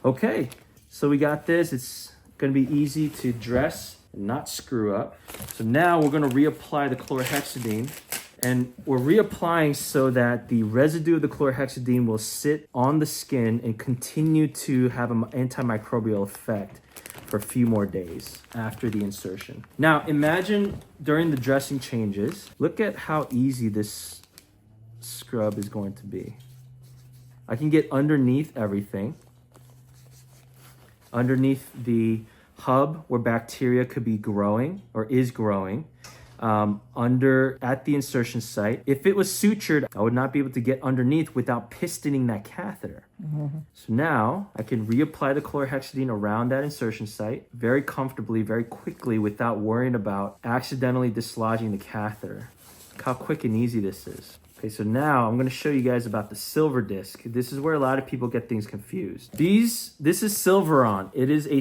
Okay, so we got this. It's gonna be easy to dress and not screw up. So now we're gonna reapply the chlorhexidine, and we're reapplying so that the residue of the chlorhexidine will sit on the skin and continue to have an antimicrobial effect for a few more days after the insertion. Now imagine during the dressing changes, look at how easy this scrub is going to be. I can get underneath everything, underneath the hub where bacteria could be growing or is growing, at the insertion site. If it was sutured, I would not be able to get underneath without pistoning that catheter. So now I can reapply the chlorhexidine around that insertion site very comfortably, very quickly, without worrying about accidentally dislodging the catheter. Look how quick and easy this is. Okay, so now I'm going to show you guys about the silver disc. This is where a lot of people get things confused. This is Silveron. It is a